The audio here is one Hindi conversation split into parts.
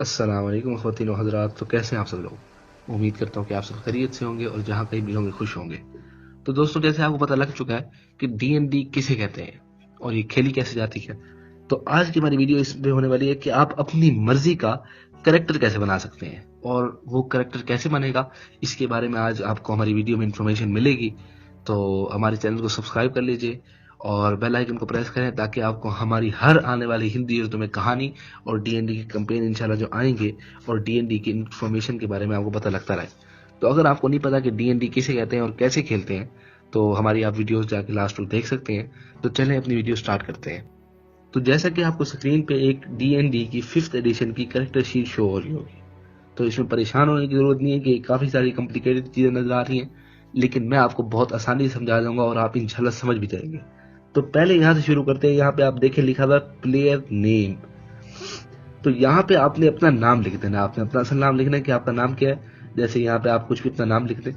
अस्सलाम वालेकुम ख़वातीन व हज़रात। तो कैसे हैं आप सब लोग? उम्मीद करता हूँ कि आप सब खैरियत से होंगे और जहाँ कहीं भी होंगे खुश होंगे। तो दोस्तों, जैसे आपको पता लग चुका है कि D&D किसे कहते हैं और ये खेली कैसे जाती है, तो आज की हमारी वीडियो इसमें होने वाली है कि आप अपनी मर्जी का करेक्टर कैसे बना सकते हैं और वो करेक्टर कैसे बनेगा, इसके बारे में आज आपको हमारी वीडियो में इंफॉर्मेशन मिलेगी। तो हमारे चैनल को सब्सक्राइब कर लीजिए और बेल आइकन को प्रेस करें ताकि आपको हमारी हर आने वाली हिंदी उर्दू में कहानी और D&D की कैंपेन इंशाल्लाह जो आएंगे और D&D की इंफॉर्मेशन के बारे में आपको पता लगता रहे। तो अगर आपको नहीं पता कि D&D किसे कहते हैं और कैसे खेलते हैं, तो हमारी आप वीडियोस जाके लास्ट तक देख सकते हैं। तो चलें अपनी वीडियो स्टार्ट करते हैं। तो जैसा कि आपको स्क्रीन पे एक D&D की 5th एडिशन की करेक्टर शीट शो हो रही होगी, तो इसमें परेशान होने की जरूरत नहीं है कि काफी सारी कॉम्प्लिकेटेड चीजें नजर आ रही हैं, लेकिन मैं आपको बहुत आसानी से समझा दूंगा और आप इंशाल्लाह समझ भी जाएंगे। तो पहले यहाँ से शुरू करते हैं। यहाँ पे आप देखें लिखा हुआ प्लेयर नेम। तो यहाँ पे आपने अपना नाम लिख देना, आपने अपना असल नाम लिखना है कि आपका नाम क्या है। जैसे यहाँ पे आप कुछ भी अपना नाम लिख दें।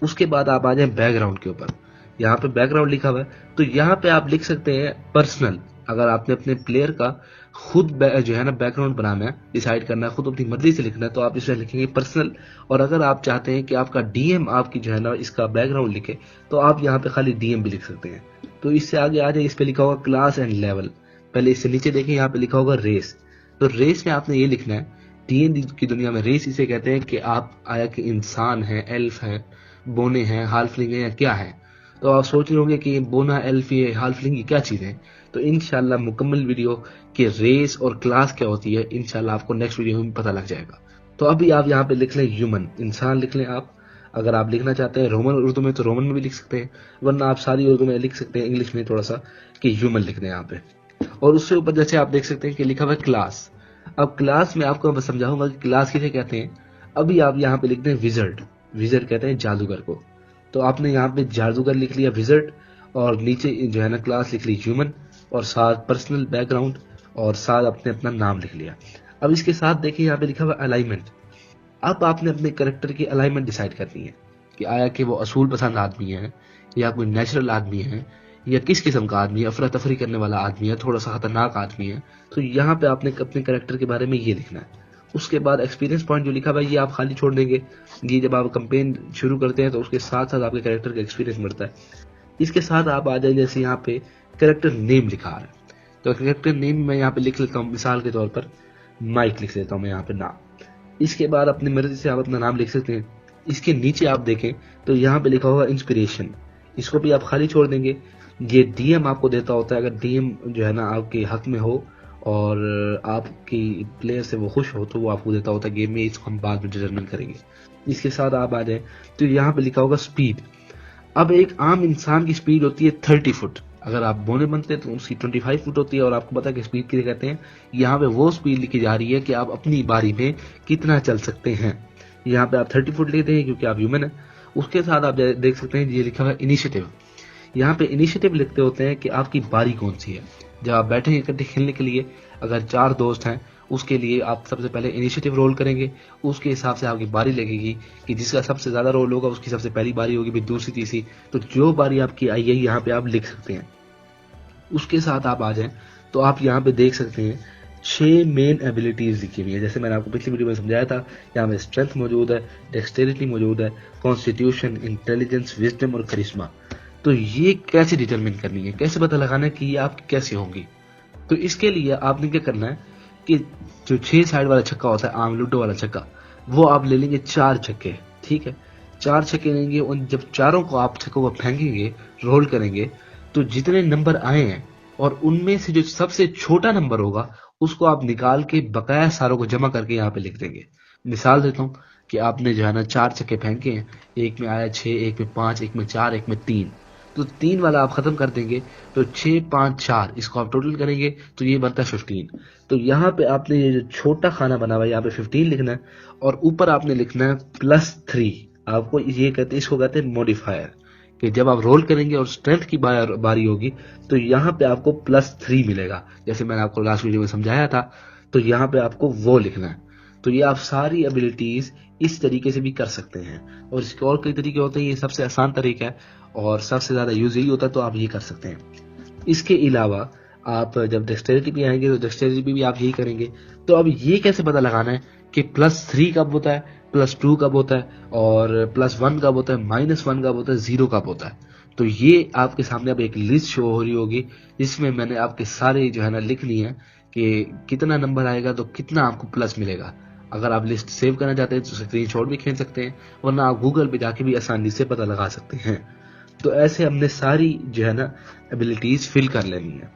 उसके बाद आप आ जाए बैकग्राउंड के ऊपर। यहाँ पे बैकग्राउंड लिखा हुआ है, तो यहाँ पे आप लिख सकते हैं पर्सनल। अगर आपने अपने प्लेयर का खुद जो है ना बैकग्राउंड बनाना है, डिसाइड करना है, खुद अपनी मर्जी से लिखना है, तो आप इसमें लिखेंगे पर्सनल। और अगर आप चाहते हैं कि आपका डीएम आपकी जो है ना इसका बैकग्राउंड लिखे, तो आप यहाँ पे खाली डीएम भी लिख सकते हैं। तो इससे आगे आ जाए, इस पे लिखा होगा क्लास एंड लेवल। पहले इससे नीचे देखें, यहाँ पे लिखा होगा रेस। तो रेस में आपने ये लिखना है, D&D की दुनिया में रेस इसे कहते हैं कि आप आया कि इंसान है, एल्फ है, बोने हैं, हाल्फलिंग है या क्या है। तो आप सोच रहे होंगे कि बोना, एल्फ, ये हाल्फलिंग की क्या चीज़ है। तो इंशाल्लाह मुकम्मल वीडियो कि रेस और क्लास क्या होती है इंशाल्लाह आपको नेक्स्ट वीडियो में पता लग जाएगा। तो अभी आप यहाँ पे लिख लें ह्यूमन, इंसान लिख लें आप। अगर आप लिखना चाहते हैं रोमन उर्दू में तो रोमन में भी लिख सकते हैं, वरना आप सारी उर्दू में लिख सकते हैं, इंग्लिश में थोड़ा सा, कि ह्यूमन लिख दें यहाँ पे। और उससे ऊपर जैसे आप देख सकते हैं कि लिखा हुआ है क्लास। अब क्लास में आपको मैं समझाऊंगा कि क्लास किसे कहते हैं। अभी आप यहाँ पे लिखते हैं विजर्ड। विजर्ड कहते हैं जादूगर को। तो आपने यहाँ पे जादूगर लिख लिया विजर्ड, और नीचे जो है ना क्लास लिख ली ह्यूमन, और साथ पर्सनल बैकग्राउंड, और साथ आपने अपना नाम लिख लिया। अब इसके साथ देखिए यहाँ पे लिखा हुआ अलाइनमेंट। अब आपने अपने करेक्टर की अलाइनमेंट डिसाइड करनी है कि आया कि वो असूल पसंद आदमी है, या कोई नेचुरल आदमी है, या किस किस्म का आदमी है, अफरा तफरी करने वाला आदमी है, थोड़ा सा खतरनाक आदमी है। तो यहाँ पे आपने अपने करेक्टर के बारे में ये लिखना है। उसके बाद एक्सपीरियंस पॉइंट जो लिखा हुआ है ये आप खाली छोड़ देंगे। ये जब आप कंपेन शुरू करते हैं तो उसके साथ साथ आपके करेक्टर का एक्सपीरियंस बढ़ता है। इसके साथ आप आ जाए, जैसे यहाँ पे करेक्टर नेम लिखा है, तो करेक्टर नेम मैं यहाँ पे लिख लेता हूँ, मिसाल के तौर पर माइक लिख लेता हूँ मैं यहाँ पे नाम। इसके बाद अपनी मर्जी से आप अपना नाम लिख सकते हैं। इसके नीचे आप देखें तो यहाँ पे लिखा होगा इंस्पिरेशन, इसको भी आप खाली छोड़ देंगे। ये डीएम आपको देता होता है, अगर डीएम जो है ना आपके हक में हो और आपकी प्लेयर से वो खुश हो, तो वो आपको देता होता है गेम में। इसको हम बाद में डिटरमिन करेंगे। इसके साथ आप आ जाए तो यहाँ पे लिखा होगा स्पीड। अब एक आम इंसान की स्पीड होती है 30 फुट, अगर आप बोने बनते हैं तो उसकी 25 फुट होती है। और आपको पता है कि स्पीड किसे कहते हैं। यहाँ पे वो स्पीड लिखी जा रही है कि आप अपनी बारी में कितना चल सकते हैं। यहाँ पे आप 30 फुट लेते हैं क्योंकि आप ह्यूमन है। उसके साथ आप देख सकते हैं ये लिखा हुआ है इनिशिएटिव। यहाँ पे इनिशिएटिव लिखते होते हैं कि आपकी बारी कौन सी है। जब आप बैठे हैं इकट्ठे खेलने के लिए, अगर 4 दोस्त हैं, उसके लिए आप सबसे पहले इनिशिएटिव रोल करेंगे। उसके हिसाब से आपकी बारी लगेगी कि जिसका सबसे ज्यादा रोल होगा उसकी सबसे पहली बारी होगी, फिर दूसरी, तीसरी। तो जो बारी आपकी आई है यहाँ पे आप लिख सकते हैं। उसके साथ आप आ जाएं तो आप यहाँ पे देख सकते हैं 6 मेन एबिलिटीज लिखी हुई है। जैसे मैंने आपको पिछली वीडियो में समझाया था, यहाँ में स्ट्रेंथ मौजूद है, डेक्सटेरिटी मौजूद है, कॉन्स्टिट्यूशन, इंटेलिजेंस, विजडम और करिश्मा। तो ये कैसे डिटरमिन करनी है, कैसे पता लगाना है कि ये आपकी कैसे होंगी। तो इसके लिए आपने क्या करना है कि जो 6 साइड वाला छक्का होता है, आम लूडो वाला छक्का, वो आप ले लेंगे 4 छक्के। ठीक है, 4 छक्के लेंगे। उन जब चारों को आप छक्कों को फेंकेंगे, रोल करेंगे, तो जितने नंबर आए हैं और उनमें से जो सबसे छोटा नंबर होगा उसको आप निकाल के बकाया सारों को जमा करके यहाँ पे लिख देंगे। मिसाल देता हूँ कि आपने जो है ना 4 छक्के फेंके हैं, एक में आया 6, एक में 5, एक में 4, एक में 3। तो 3 वाला आप खत्म कर देंगे, तो 6, 5, 4 इसको आप टोटल करेंगे तो ये बनता है 15। तो यहाँ पे आपने ये जो छोटा खाना बना हुआ है यहाँ पे 15 लिखना है, और ऊपर आपने लिखना है +3। आपको ये कहते हैं, इसको कहते हैं मॉडिफायर, कि जब आप रोल करेंगे और स्ट्रेंथ की बारी होगी तो यहाँ पे आपको +3 मिलेगा। जैसे मैंने आपको लास्ट वीडियो में समझाया था, तो यहाँ पे आपको वो लिखना है। तो ये आप सारी एबिलिटीज इस तरीके से भी कर सकते हैं, और इसके और कई तरीके होते हैं। ये सबसे आसान तरीका है और सबसे ज्यादा यूज यही होता है, तो आप ये कर सकते हैं। इसके अलावा आप जब डेक्सटेरिटी पे आएंगे तो डेक्सटेरिटी भी आप यही करेंगे। तो अब ये कैसे पता लगाना है कि +3 कब होता है, +2 कब होता है, और +1 कब होता है, -1 कब होता है, 0 कब होता है। तो ये आपके सामने अब एक लिस्ट शो हो रही होगी जिसमें मैंने आपके सारे जो है ना लिख ली है कि कितना नंबर आएगा तो कितना आपको प्लस मिलेगा। अगर आप लिस्ट सेव करना चाहते हैं तो स्क्रीनशॉट भी खींच सकते हैं, वरना आप गूगल पे जाके भी आसानी से पता लगा सकते हैं। तो ऐसे हमने सारी जो है ना एबिलिटीज फिल कर लेनी है।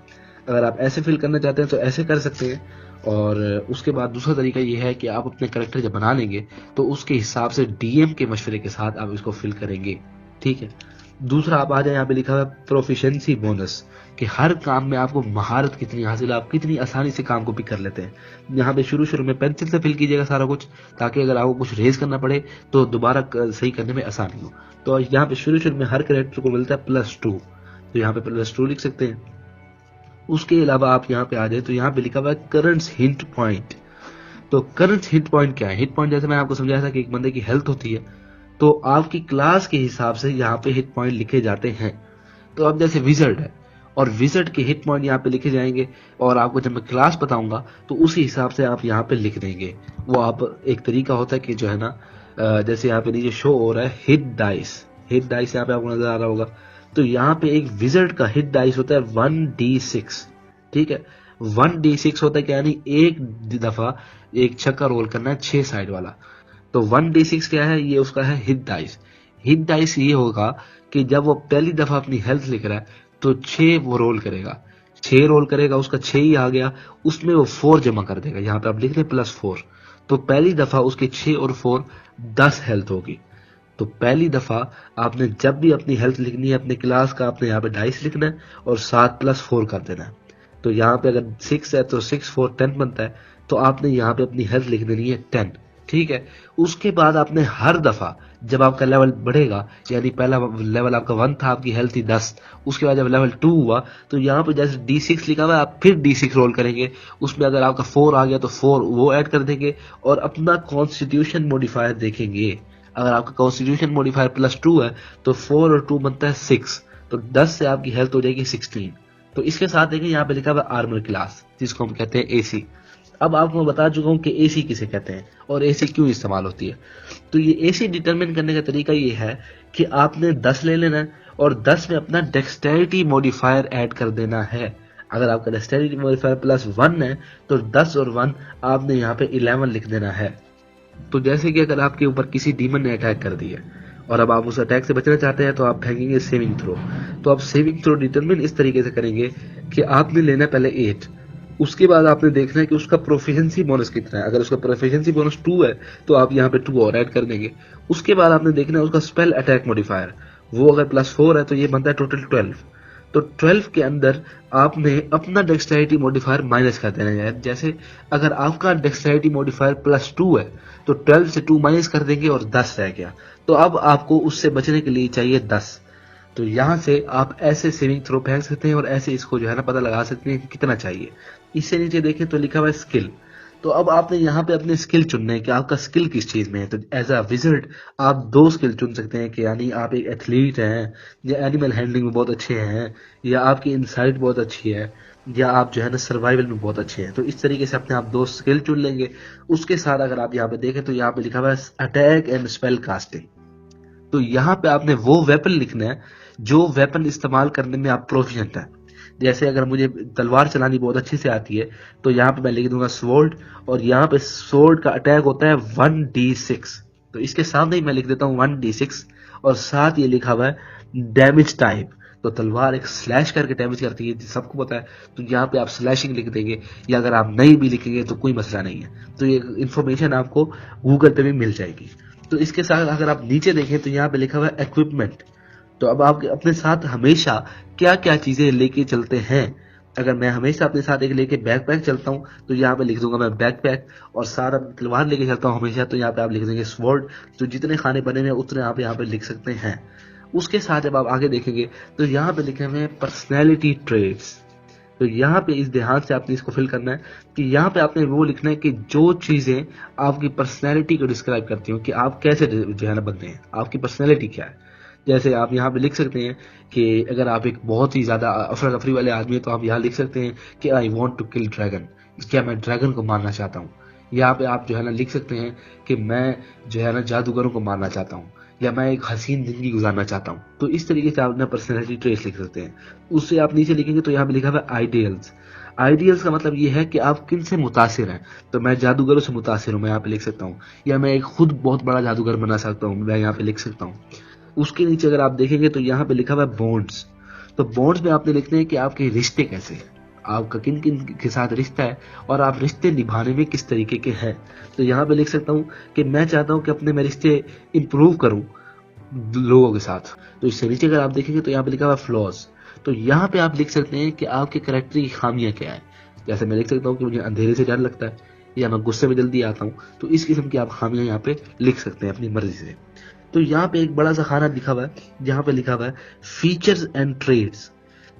अगर आप ऐसे फिल करना चाहते हैं तो ऐसे कर सकते हैं। और उसके बाद दूसरा तरीका ये है कि आप अपने करेक्टर जब बना लेंगे तो उसके हिसाब से डीएम के मशवरे के साथ आप इसको फिल करेंगे। ठीक है। दूसरा आप आ जाए, यहाँ पे लिखा हुआ है प्रोफिशिएंसी बोनस, कि हर काम में आपको महारत कितनी हासिल है, आप कितनी आसानी से काम को पिक कर लेते हैं। यहाँ पे शुरू शुरू में पेंसिल से फिल कीजिएगा सारा कुछ, ताकि अगर आपको कुछ रेज करना पड़े तो दोबारा सही करने में आसानी हो। तो यहाँ पे शुरू शुरू में हर कैरेक्टर को मिलता है +2, तो यहाँ पे +2 लिख सकते हैं। उसके अलावा आप यहाँ पे आ जाए तो यहाँ पे लिखा हुआ है करंट हिंट पॉइंट। तो करंट हिट पॉइंट क्या है? हिट पॉइंट जैसे मैं आपको समझाया था कि एक बंदे की हेल्थ होती है, तो आपकी क्लास के हिसाब से यहाँ पे हिट पॉइंट लिखे जाते हैं। तो अब जैसे विजर्ड है और विजर्ड के हिट पॉइंट यहाँ पे लिखे जाएंगे, और आपको जब मैं क्लास बताऊंगा तो उसी हिसाब से आप यहाँ पे लिख देंगे। वो आप एक तरीका होता है कि जो है ना जैसे यहाँ पे नीचे शो हो रहा है हिट डाइस, हिट डाइस यहाँ पे आपको नजर आ रहा होगा। तो यहाँ पे एक विजर्ड का हिट डाइस होता है 1d6। ठीक है, 1d6 होता है क्या, यानी एक दफा एक छक्का रोल करना है 6 साइड वाला। तो 1d6 क्या है, ये उसका है हिट डाइस। हिट डाइस ये होगा कि जब वो पहली दफा अपनी हेल्थ लिख रहा है तो 6 वो रोल करेगा, 6 रोल करेगा, उसका 6 ही आ गया, उसमें वो 4 जमा कर देगा। यहाँ पे आप लिख रहे +4, तो पहली दफा उसके 6 और 4 10 हेल्थ होगी। तो पहली दफा आपने जब भी अपनी हेल्थ लिखनी है अपने क्लास का, आपने यहाँ पे डाइस लिखना है और 7 + 4 कर देना है। तो यहाँ पे अगर 6 है तो 6 4 10 बनता है, तो आपने यहाँ पे अपनी हेल्थ लिख देनी है 10। ठीक है। उसके बाद आपने हर दफा जब आपका लेवल बढ़ेगा, यानी पहला लेवल आपका 1 था, आपकी हेल्थ थी 10, उसके बाद जब लेवल 2 हुआ तो यहाँ पे जैसे D6 लिखा हुआ है आप फिर D6 रोल करेंगे, उसमें अगर आपका 4 आ गया तो 4 वो ऐड कर देंगे और अपना कॉन्स्टिट्यूशन मॉडिफायर देखेंगे। अगर आपका कॉन्स्टिट्यूशन मॉडिफायर +2 है तो 4 और 2 बनता है 6, तो 10 से आपकी हेल्थ हो जाएगी 16। तो इसके साथ देखिए यहाँ पे लिखा हुआ आर्मर क्लास, जिसको हम कहते हैं एसी। अब आपको मैं बता चुका हूँ कि एसी किसे कहते हैं और एसी क्यों इस्तेमाल होती है। तो ये एसी डिटरमिन करने का तरीका ये है कि आपने 10 ले लेना है और 10 में अपना डेक्सटेरिटी मॉडिफायर ऐड कर देना है। अगर आपका डेक्सटेरिटी मॉडिफायर +1 है तो 10 और 1 आपने यहाँ पे 11 लिख देना है। तो जैसे कि अगर आपके ऊपर किसी डीमन ने अटैक कर दिया और अब आप उस अटैक से बचना चाहते हैं तो आप फेंकेंगे सेविंग थ्रो। तो आप सेविंग थ्रो डिटरमिन इस तरीके से करेंगे कि आपने लेना है पहले 8, उसके बाद आपने देखना है कि उसका प्रोफिशिएंसी बोनस कितना है। अगर उसका प्रोफिशिएंसी बोनस 2 है तो आप यहाँ पे 2 और ऐड कर देंगे। उसके बाद आपने देखना है उसका स्पेल अटैक मॉडिफायर, वो अगर +4 है तो ये बनता है टोटल 12। तो 12 के अंदर आपने अपना डेक्सटेरिटी मॉडिफायर माइनस कर देना है। जैसे अगर आपका डेक्सटेरिटी मॉडिफायर +2 है तो 12 से 2 माइनस कर देंगे और 10 रह गया। तो अब आपको उससे बचने के लिए चाहिए 10। तो यहाँ से आप ऐसे सेविंग थ्रो फेंक सकते हैं और ऐसे इसको जो है ना पता लगा सकते हैं कि कितना चाहिए। इससे नीचे देखें तो लिखा हुआ है स्किल। तो अब आपने यहाँ पे अपने स्किल चुनना है कि आपका स्किल किस चीज में है। तो एज अ विजर्ड आप 2 स्किल चुन सकते हैं कि यानी आप एक एथलीट हैं, या एनिमल हैंडलिंग में बहुत अच्छे हैं, या आपकी इनसाइट बहुत अच्छी है, या आप जो है ना सर्वाइवल में बहुत अच्छे हैं। तो इस तरीके से अपने आप 2 स्किल चुन लेंगे। उसके साथ अगर आप यहाँ पे देखें तो यहाँ पे लिखा हुआ है अटैक एंड स्पेल कास्टिंग। तो यहाँ पे आपने वो वेपन लिखना है जो वेपन इस्तेमाल करने में आप प्रोफिशिएंट है। जैसे अगर मुझे तलवार चलानी बहुत अच्छे से आती है तो यहाँ पे मैं लिख दूंगा स्वॉर्ड, और यहाँ पे स्वॉर्ड का अटैक होता है 1d6। तो इसके सामने ही मैं लिख देता हूँ 1d6 और साथ ये लिखा हुआ है डैमेज टाइप। तो तलवार एक स्लैश करके डैमेज करती है, सबको पता है। तो यहाँ पे आप स्लैशिंग लिख देंगे, या अगर आप नहीं भी लिखेंगे तो कोई मसला नहीं है। तो ये इंफॉर्मेशन आपको गूगल पे भी मिल जाएगी। तो इसके साथ अगर आप नीचे देखें तो यहाँ पे लिखा हुआ है इक्विपमेंट। तो अब आप अपने साथ हमेशा क्या क्या चीजें लेके चलते हैं। अगर मैं हमेशा अपने साथ एक लेके बैकपैक चलता हूँ तो यहाँ पे लिख दूंगा मैं बैकपैक, और साथ अपनी तलवार लेके चलता हूँ हमेशा तो यहाँ पे आप लिख देंगे स्वॉर्ड। तो जितने खाने बने हुए उतने आप यहाँ पे लिख सकते हैं। उसके साथ जब आप आगे देखेंगे तो यहाँ पे लिखे हुए हैं पर्सनैलिटी ट्रेड्स। तो यहाँ पे इस ध्यान से आपने इसको फिल करना है कि यहाँ पे आपने वो लिखना है कि जो चीजें आपकी पर्सनैलिटी को डिस्क्राइब करती हो कि आप कैसे जो है ना बनते हैं, आपकी पर्सनैलिटी क्या है। जैसे आप यहाँ पे लिख सकते हैं कि अगर आप एक बहुत ही ज्यादा अफरा तफरी वाले आदमी है तो आप यहाँ लिख सकते हैं कि I want to kill dragon, क्या मैं ड्रैगन को मारना चाहता हूँ। यहाँ पे आप जो है ना लिख सकते हैं कि मैं जो है ना जादूगरों को मारना चाहता हूँ, या मैं एक हसीन जिंदगी गुजारना चाहता हूँ। तो इस तरीके से आप अपना पर्सनैलिटी ट्रेस लिख सकते हैं। उससे आप नीचे लिखेंगे तो यहाँ पे लिखा हुआ है आइडियल्स। आइडियल्स का मतलब ये है कि आप किन से मुतासिर हैं। तो मैं जादूगरों से मुतासिर हूँ, मैं यहाँ पे लिख सकता हूँ। या मैं एक खुद बहुत बड़ा जादूगर बना सकता हूँ, मैं यहाँ पे लिख सकता हूँ। उसके नीचे अगर आप देखेंगे तो यहाँ पे लिखा हुआ है बॉन्ड्स। तो बॉन्ड्स में आपने लिखते हैं कि आपके रिश्ते कैसे हैं, आपका किन किन के साथ रिश्ता है और आप रिश्ते निभाने में किस तरीके के हैं। तो यहाँ पे लिख सकता हूँ कि मैं चाहता हूँ कि अपने मैं रिश्ते इंप्रूव करूँ लोगों के साथ। तो इससे नीचे अगर आप देखेंगे तो यहाँ पे लिखा हुआ फ्लॉज। तो यहाँ पे आप लिख सकते हैं कि आपके करेक्टर की खामियां क्या है। जैसे मैं लिख सकता हूँ कि मुझे अंधेरे से डर लगता है, या मैं गुस्से में जल्दी आता हूँ। तो इस किस्म की आप खामियां यहाँ पे लिख सकते हैं अपनी मर्जी से। तो यहाँ पे एक बड़ा सा खाना लिखा हुआ है, जहाँ पे लिखा हुआ है फीचर्स एंड ट्रेड्स।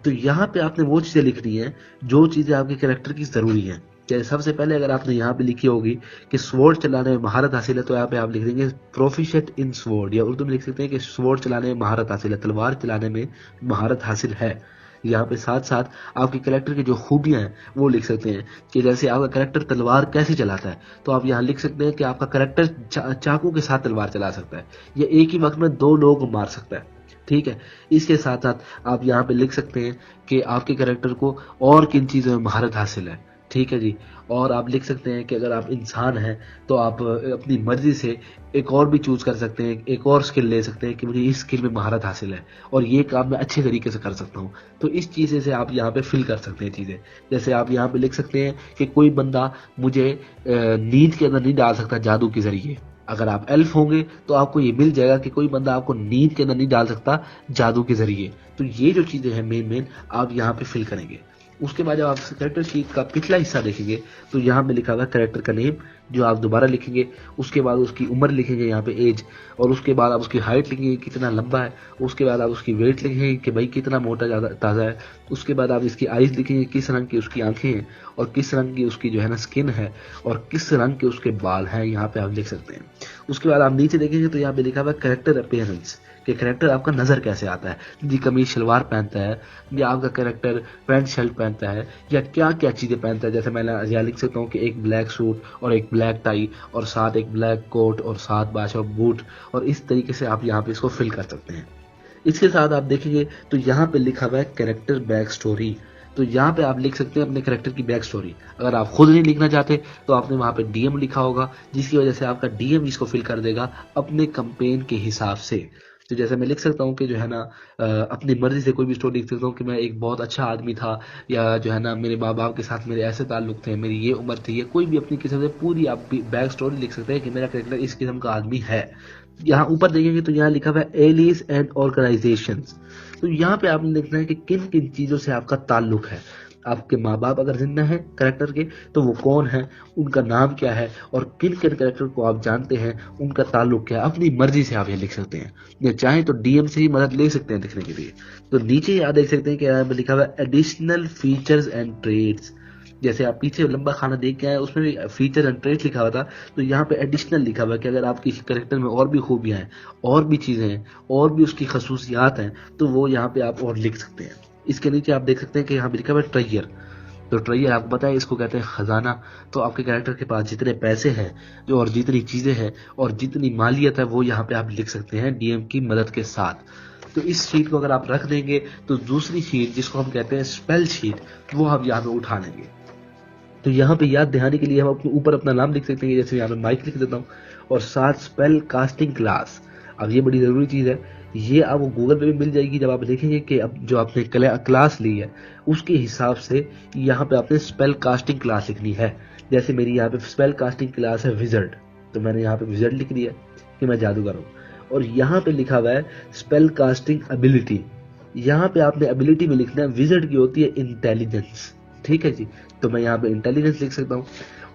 तो यहाँ पे आपने वो चीजें लिखनी है जो चीजें आपके कैरेक्टर की जरूरी हैं। जैसे सबसे पहले अगर आपने यहाँ पे लिखी होगी कि स्वॉर्ड चलाने में महारत हासिल है, तो यहाँ पे आप लिख देंगे प्रोफिशिएंट इन स्वॉर्ड, या उर्दू में लिख सकते हैं कि स्वॉर्ड चलाने में महारत हासिल है, तलवार चलाने में महारत हासिल है। यहाँ पे साथ साथ आपके कैरेक्टर की जो खूबियां हैं वो लिख सकते हैं कि जैसे आपका कैरेक्टर तलवार कैसे चलाता है। तो आप यहाँ लिख सकते हैं कि आपका कैरेक्टर चाकू के साथ तलवार चला सकता है, या एक ही वक्त में 2 लोगों को मार सकता है। ठीक है। इसके साथ साथ आप यहाँ पे लिख सकते हैं कि आपके कैरेक्टर को और किन चीज़ों में महारत हासिल है। ठीक है जी। और आप लिख सकते हैं कि अगर आप इंसान हैं तो आप अपनी मर्जी से एक और भी चूज कर सकते हैं, एक और स्किल ले सकते हैं कि मुझे इस स्किल में महारत हासिल है और ये काम मैं अच्छे तरीके से कर सकता हूँ। तो इस चीज़ से आप यहाँ पे फिल कर सकते हैं चीज़ें। जैसे आप यहाँ पे लिख सकते हैं कि कोई बंदा मुझे नींद के अंदर नहीं डाल सकता जादू के जरिए। अगर आप एल्फ होंगे तो आपको ये मिल जाएगा कि कोई बंदा आपको नींद के अंदर नहीं डाल सकता जादू के जरिए। तो ये जो चीजें हैं मेन आप यहाँ पे फिल करेंगे। उसके बाद जब आप कैरेक्टर शीट का पिछला हिस्सा देखेंगे तो यहाँ पे लिखा हुआ है कैरेक्टर का नेम, जो आप दोबारा लिखेंगे। उसके बाद उसकी उम्र लिखेंगे यहाँ पे एज, और उसके बाद आप उसकी हाइट लिखेंगे कितना लंबा है। उसके बाद आप उसकी वेट लिखेंगे कि भाई कितना मोटा ज्यादा ताज़ा है। उसके बाद आप इसकी आइज लिखेंगे, किस रंग की उसकी आंखें हैं और किस रंग की उसकी जो है ना स्किन है और किस रंग के उसके बाल हैं, यहाँ पे आप लिख सकते हैं। उसके बाद आप नीचे देखेंगे तो यहाँ पे लिखा हुआ है कैरेक्टर अपीयरेंस, कि कैरेक्टर आपका नजर कैसे आता है, जी कमीज शलवार पहनता है या आपका कैरेक्टर पैंट शर्ट पहनता है या क्या क्या चीजें पहनता है। जैसे मैं यहाँ लिख सकता हूँ कि एक ब्लैक सूट और एक ब्लैक टाई और साथ एक ब्लैक कोट और साथ बादशाह बूट, और इस तरीके से आप यहाँ पे इसको फिल कर सकते हैं। इसके साथ आप देखेंगे तो यहाँ पे लिखा हुआ है कैरेक्टर बैक स्टोरी। तो यहाँ पे आप लिख सकते हैं अपने कैरेक्टर की बैक स्टोरी। अगर आप खुद नहीं लिखना चाहते तो आपने वहां पे डीएम लिखा होगा, जिसकी वजह से आपका डीएम इसको फिल कर देगा अपने कंपेन के हिसाब से। तो जैसे मैं लिख सकता हूँ कि जो है ना अपनी मर्जी से कोई भी स्टोरी लिख सकता हूँ कि मैं एक बहुत अच्छा आदमी था, या जो है ना मेरे माँ बाप के साथ मेरे ऐसे ताल्लुक थे, मेरी ये उम्र थी, या कोई भी अपनी किस्म से पूरी आप बैक स्टोरी लिख सकते हैं कि मेरा कैरेक्टर इस किस्म का आदमी है। यहाँ ऊपर देखेंगे तो यहाँ लिखा हुआ है एलियस एंड ऑर्गेनाइजेशंस। तो यहाँ पे आपने लिखना है कि किन किन चीजों से आपका ताल्लुक है। आपके माँ बाप अगर जिंदा हैं कैरेक्टर के तो वो कौन है, उनका नाम क्या है, और किन किन कैरेक्टर को आप जानते हैं, उनका ताल्लुक क्या है। अपनी मर्जी से आप ये लिख सकते हैं, या चाहे तो डीएम से ही मदद ले सकते हैं लिखने के लिए। तो नीचे आप देख सकते हैं कि यहाँ पे लिखा हुआ है एडिशनल फीचर्स एंड ट्रेड्स। जैसे आप पीछे लंबा खाना देख के आए उसमें भी फीचर एंड ट्रेड्स लिखा हुआ था, तो यहाँ पे एडिशनल लिखा हुआ है कि अगर आपकी कैरेक्टर में और भी खूबियां हैं, और भी चीजें हैं, और भी उसकी खसूसियात हैं, तो वो यहाँ पे आप और लिख सकते हैं। इसके नीचे आप देख सकते हैं कि यहाँ पे लिखा हुआ है ट्रेयर। तो ट्रेयर आपको पता है इसको कहते हैं खजाना। तो आपके कैरेक्टर के पास जितने पैसे हैं जो और जितनी चीजें हैं और जितनी मालियत है वो यहाँ पे आप लिख सकते हैं डीएम की मदद के साथ। तो इस शीट को अगर आप रख देंगे तो दूसरी शीट जिसको हम कहते हैं स्पेल शीट, वो हम यहाँ पे उठा लेंगे। तो यहाँ पे याद दिलाने के लिए हम अपने ऊपर अपना नाम लिख सकते हैं, जैसे यहाँ पे माइक लिख देता हूँ, और साथ स्पेल कास्टिंग क्लास। अब ये बड़ी जरूरी चीज है, ये आपको गूगल पे भी मिल जाएगी। जब आप देखेंगे कि अब जो आपने क्लास ली है उसके हिसाब से यहाँ पे आपने स्पेल कास्टिंग क्लास लिखनी है। जैसे मेरी यहाँ पे स्पेल कास्टिंग क्लास है विजर्ड, तो मैंने यहाँ पे विजर्ड लिख दिया कि मैं जादूगर हूँ। और यहाँ पे लिखा हुआ है स्पेल कास्टिंग एबिलिटी। यहाँ पे आपने एबिलिटी में लिखना है, विजर्ड की होती है इंटेलिजेंस। ठीक है जी। तो मैं यहाँ पे इंटेलिजेंस लिख सकता हूँ।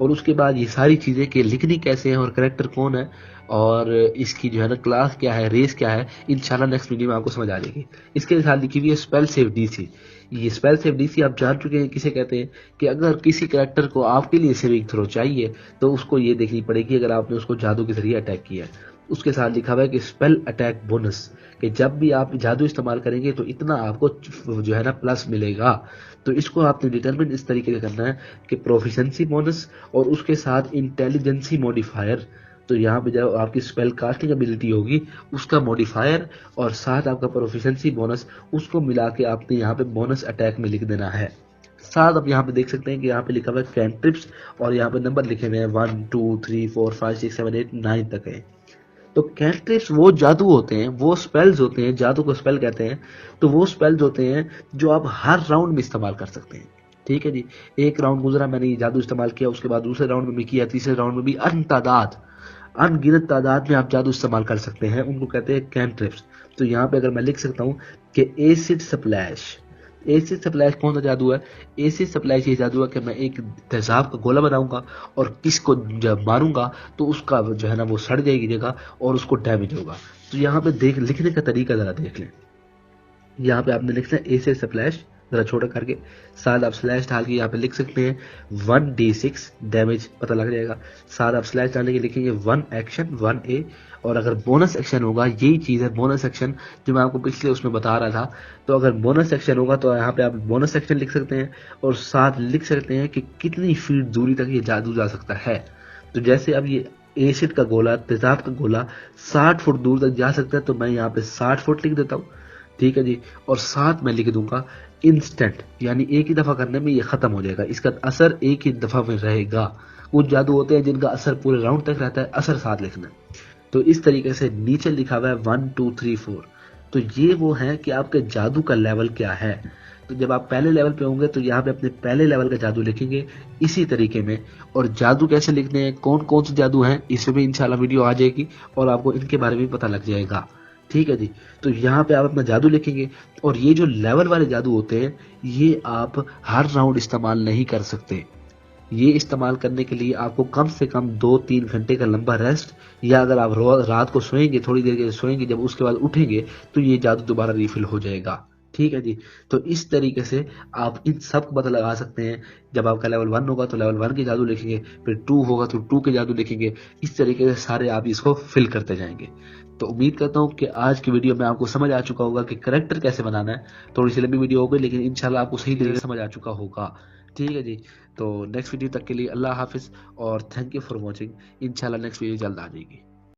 और उसके बाद ये सारी चीजें कि लिखनी कैसे है और कैरेक्टर कौन है और इसकी जो है ना क्लास क्या है, रेस क्या है, इंशाल्लाह नेक्स्ट वीडियो में आपको समझ आ जाएगी। इसके साथ लिखी हुई है स्पेल सेव डीसी। ये स्पेल सेव डीसी आप जान चुके हैं किसे कहते हैं, कि अगर किसी कैरेक्टर को आपके लिए सेविंग थ्रो चाहिए तो उसको ये देखनी पड़ेगी अगर आपने उसको जादू के जरिए अटैक किया है। उसके साथ लिखा हुआ है कि स्पेल अटैक बोनस, कि जब भी आप जादू इस्तेमाल करेंगे तो इतना आपको जो है ना प्लस मिलेगा। तो इसको आपने डिटरमिन इस तरीके से करना है कि प्रोफिशिएंसी बोनस और उसके साथ इंटेलिजेंसी मॉडिफायर। तो यहाँ पे जब आपकी स्पेल कास्टिंग एबिलिटी होगी उसका मॉडिफायर और साथ आपका प्रोफिशिएंसी बोनस, उसको मिला के आपने यहाँ पे बोनस अटैक में लिख देना है। साथ आप यहाँ पे देख सकते हैं कि यहाँ पे लिखा हुआ है कैंट्रिप्स और यहाँ पे नंबर लिखे हुए हैं 1 2 3 4 5 6 7 8 9 तक है। तो कैंट्रिप्स वो जादू होते हैं, वो स्पेल्स होते हैं, जादू को स्पेल कहते हैं। तो वो स्पेल्स होते हैं जो आप हर राउंड में इस्तेमाल कर सकते हैं। ठीक है जी, एक राउंड गुजरा, मैंने ये जादू इस्तेमाल किया, उसके बाद दूसरे राउंड में भी किया, तीसरे राउंड में भी अनगिनत तादाद में आप जादू इस्तेमाल कर सकते हैं, उनको कहते हैं कैंट्रिप्स। तो यहाँ पे अगर मैं लिख सकता हूँ कि एसिड स्प्लैश। एसिड स्प्लैश कौन सा जादू है? एसिड स्प्लैश ये जादू है कि मैं एक तेजाब का गोला बनाऊंगा और किसको जब मारूंगा तो उसका जो है ना वो सड़ जाएगी जगह और उसको डैमेज होगा। तो यहाँ पे देख लिखने का तरीका जरा देख लें। यहाँ पे आपने लिखना है एसिड स्प्लैश, जरा छोटा करके, साथ आप स्लैश डाल के यहाँ पे लिख सकते हैं 1d6 डैमेज, पता लग जाएगा। साथ आप स्लैश डालने के लिखेंगे 1 एक्शन 1a, और अगर बोनस एक्शन होगा, यही चीज़ है बोनस एक्शन जो मैं आपको पिछले उसमें बता रहा था। तो अगर बोनस एक्शन होगा तो यहाँ पे आप बोनस एक्शन लिख सकते हैं और साथ लिख सकते हैं कि कितनी फीट दूरी तक ये जादू जा सकता है। तो जैसे अब ये एसिड का गोला, तेजाब का गोला 60 फुट दूर तक जा सकता है, तो मैं यहाँ पे 60 फुट लिख देता हूँ। ठीक है जी, और साथ में लिख दूंगा इंस्टेंट, यानी एक ही दफा करने में ये खत्म हो जाएगा, इसका असर एक ही दफा में रहेगा। कुछ जादू होते हैं जिनका असर पूरे राउंड तक रहता है, असर साथ लिखना। तो इस तरीके से नीचे लिखा हुआ है 1 2 3 4। तो ये वो है कि आपके जादू का लेवल क्या है। तो जब आप पहले लेवल पे होंगे तो यहाँ पे अपने पहले लेवल का जादू लिखेंगे इसी तरीके में। और जादू कैसे लिखने हैं, कौन कौन से जादू हैं, इसमें भी इंशाल्लाह वीडियो आ जाएगी और आपको इनके बारे में पता लग जाएगा। ठीक है जी, तो यहाँ पे आप अपना जादू लिखेंगे। और ये जो लेवल वाले जादू होते हैं ये आप हर राउंड इस्तेमाल नहीं कर सकते। ये इस्तेमाल करने के लिए आपको कम से कम 2-3 घंटे का लंबा रेस्ट, या अगर आप रात को सोएंगे, थोड़ी देर के लिए सोएंगे, जब उसके बाद उठेंगे तो ये जादू दोबारा रिफिल हो जाएगा। ठीक है जी, तो इस तरीके से आप इन सब को पता लगा सकते हैं। जब आपका लेवल 1 होगा तो लेवल 1 के जादू लिखेंगे, फिर 2 होगा तो 2 के जादू लिखेंगे। इस तरीके से सारे आप इसको फिल करते जाएंगे। तो उम्मीद करता हूँ कि आज की वीडियो में आपको समझ आ चुका होगा कि करेक्टर कैसे बनाना है। थोड़ी सी लंबी वीडियो हो गई लेकिन इंशाल्लाह आपको सही तरीके से समझ आ चुका होगा। ठीक है जी, तो नेक्स्ट वीडियो तक के लिए अल्लाह हाफिज और थैंक यू फॉर वॉचिंग। इंशाल्लाह नेक्स्ट वीडियो जल्द आ जाएगी।